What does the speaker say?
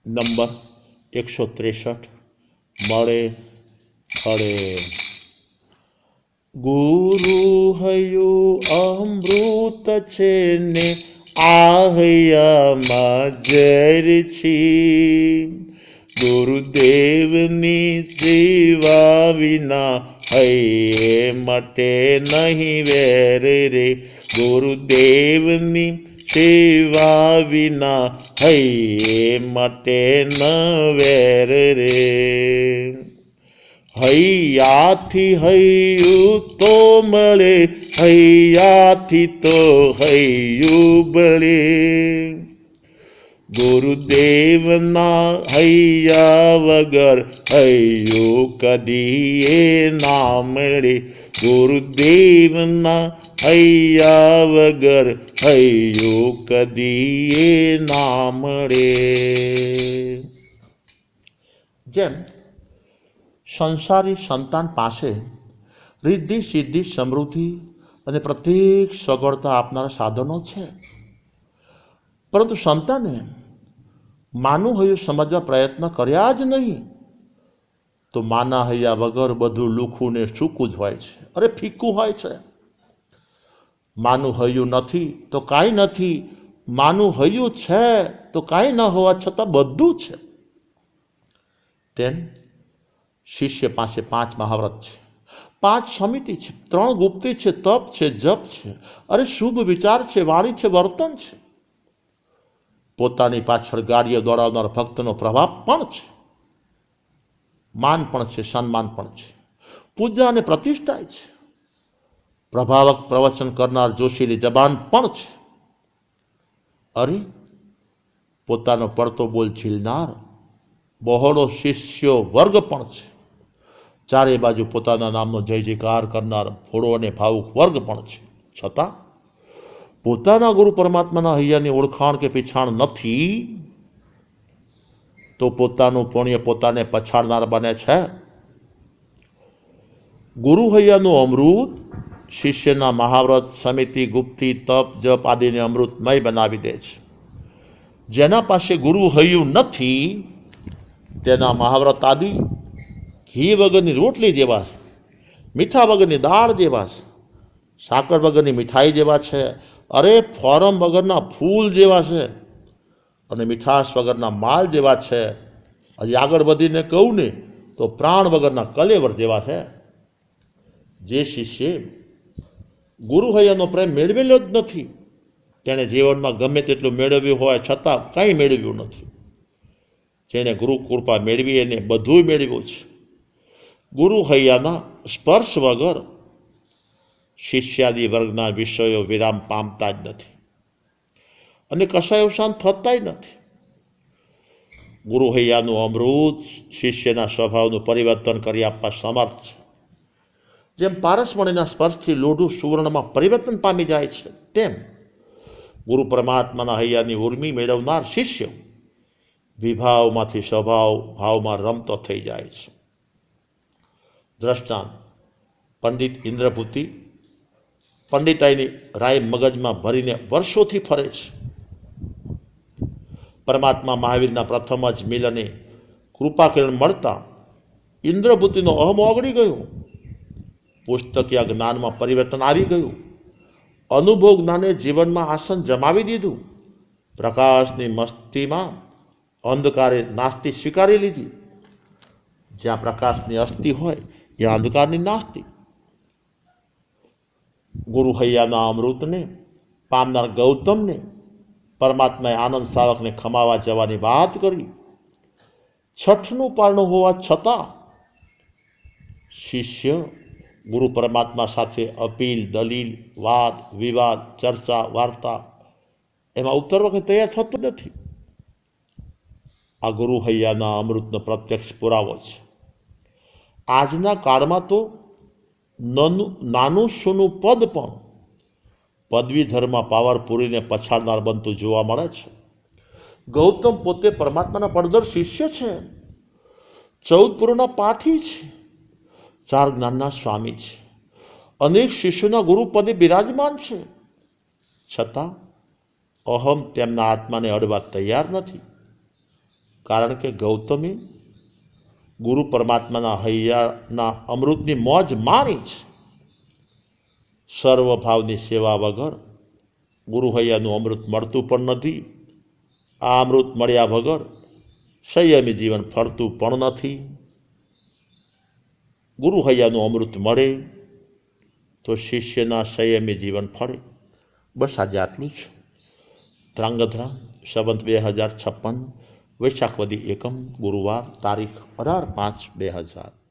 Number 163 મળે ફળે. ગુરુ હયું અમૃત છે ને આહયામાં ઝેર છી. ગુરુદેવની સેવા વિના હૈયે મટે નહીં વેર રે. ગુરુદેવની સેવા વિના હૈયે મટે ન વેર રે. હૈયાથી હૈયું તો મળે, હૈયાથી તો હૈયું બળે. ગુરુદેવના હૈયા વગર હૈયું કદીએ ના મળે. ગુરુદેવના હૈયા વગર હૈયું કદીએ ના મળે. જેમ સંસારી સંતાન પાસે રિદ્ધિ સિદ્ધિ સમૃદ્ધિ અને પ્રત્યેક સગવડતા આપનારા સાધનો છે, પરંતુ સંતાને માનું હૈયું સમજવા પ્રયત્ન કર્યા જ નહીં તો માના હૈયા વગર બધું લુખું ને સૂકું જ હોય છે. અરે ફીકું હોય છે. માનું હૈયું નથી તો કાંઈ નથી, માનું હૈયું છે તો કાંઈ ન હોવા છતાં બધું છે. તેમ શિષ્ય પાસે 5 મહાવ્રત છે, 5 સમિતિ છે, 3 ગુપ્તી છે, તપ છે, જપ છે, અરે શુભ વિચાર છે, વાણી છે, વર્તન છે. પોતાની પાછળ ગાડીઓ દોડાવનાર ભક્તનો પ્રભાવ પણ છે, માન પણ છે, સન્માન પણ છે, પૂજા અને પ્રતિષ્ઠા છે. પ્રભાવક પ્રવચન કરનાર જોશીલી જબાન પણ છે. અરે પોતાનો પડતો બોલ ઝીલનાર બહોળો શિષ્યો વર્ગ પણ છે. ચારે બાજુ પોતાના નામનો જય જયકાર કરનાર ભોળો અને ભાવુક વર્ગ પણ છે. છતાં પોતાના ગુરુ પરમાત્માના હૈયાની ઓળખાણ કે પીછાણ નથી તો પોતાનું પુણ્ય પોતાને પછાડનાર બને છે. ગુરુ હૈયાનું અમૃત શિષ્યના મહાવ્રત સમિતિ ગુપ્તી તપ જપ આદિને અમૃતમય બનાવી દે છે. જેના પાસે ગુરુ હૈયું નથી તેના મહાવ્રત આદિ ઘી વગરની રોટલી જેવા છે, મીઠા વગરની દાળ જેવા છે, સાકર વગરની મીઠાઈ જેવા છે, અરે ફોરમ વગરના ફૂલ જેવા છે અને મીઠાશ વગરના માલ જેવા છે. હજી આગળ વધીને કહું ને તો પ્રાણ વગરના કલેવર જેવા છે. જે શિષ્ય ગુરુ હૈયાનો પ્રેમ મેળવેલો જ નથી તેણે જીવનમાં ગમે તેટલું મેળવ્યું હોય છતાં કંઈ મેળવ્યું નથી. જેણે ગુરુ કૃપા મેળવી એને બધું મેળવ્યું છે. ગુરુ હૈયાના સ્પર્શ વગર શિષ્યાદિ વર્ગના વિષયો વિરામ પામતા જ નથી અને કશાયો શાંત થતા નથી. ગુરુ હૈયાનું અમૃત શિષ્યના સ્વભાવનું પરિવર્તન કરી આપવા સમર્થ છે. જેમ પારસમણીના સ્પર્શથી લોઢું સુવર્ણમાં પરિવર્તન પામી જાય છે, તેમ ગુરુ પરમાત્માના હૈયાની ઉર્મી મેળવનાર શિષ્ય વિભાવમાંથી સ્વભાવ ભાવમાં રમતો થઈ જાય છે. દ્રષ્ટાંત પંડિત ઇન્દ્રભૂતિ પંડિતાઈની રાય મગજમાં ભરીને વર્ષોથી ફરે છે. પરમાત્મા મહાવીરના પ્રથમ જ મિલને કૃપા કિરણ મળતા ઇન્દ્રભૂતિનો અહમ ઓગળી ગયો. પુસ્તકીય જ્ઞાનમાં પરિવર્તન આવી ગયું. અનુભવ જ્ઞાને જીવનમાં આસન જમાવી દીધું. પ્રકાશની મસ્તીમાં અંધકારે નાસ્તિ સ્વીકારી લીધી. જ્યાં પ્રકાશની અસ્તિ હોય ત્યાં અંધકારની નાસ્તિ. ગુરુ હૈયાના અમૃતને પામનાર ગૌતમને પરમાત્માએ આનંદ સાવકને ખમાવા જવાની વાત કરી. 6નું પારણું હોવા છતાં શિષ્ય ગુરુ પરમાત્મા સાથે અપીલ દલીલ વાદ વિવાદ ચર્ચા વાર્તા એમાં ઉતરવા તૈયાર થતું નથી. આ ગુરુ હૈયાના અમૃતનો પ્રત્યક્ષ પુરાવો છે. આજના કાળમાં તો નાનું સૂનું પદ પણ પદવીધરમાં પાવર પૂરીને પછાડનાર બનતું જોવા મળે છે. ગૌતમ પોતે પરમાત્માના પડદર શિષ્ય છે, 14 પુરોના પાઠી છે, 4 જ્ઞાનના સ્વામી છે, અનેક શિષ્યોના ગુરુપદે બિરાજમાન છે. છતાં અહમ તેમના આત્માને અડવા તૈયાર નથી. કારણ કે ગૌતમી ગુરુ પરમાત્માના હૈયાના અમૃતની મોજ માણી છે. સર્વભાવની સેવા વગર ગુરુ હૈયાનું અમૃત મળતું પણ નથી. આ અમૃત મળ્યા વગર સંયમી જીવન ફળતું પણ નથી. ગુરુ હૈયાનું અમૃત મળે તો શિષ્યના સંયમી જીવન ફળે. બસ આજે આટલું જ. ધ્રાંગધ્રા સંવત 2056 વૈશાખ વદી એકમ ગુરુવાર તારીખ 18/5/2000.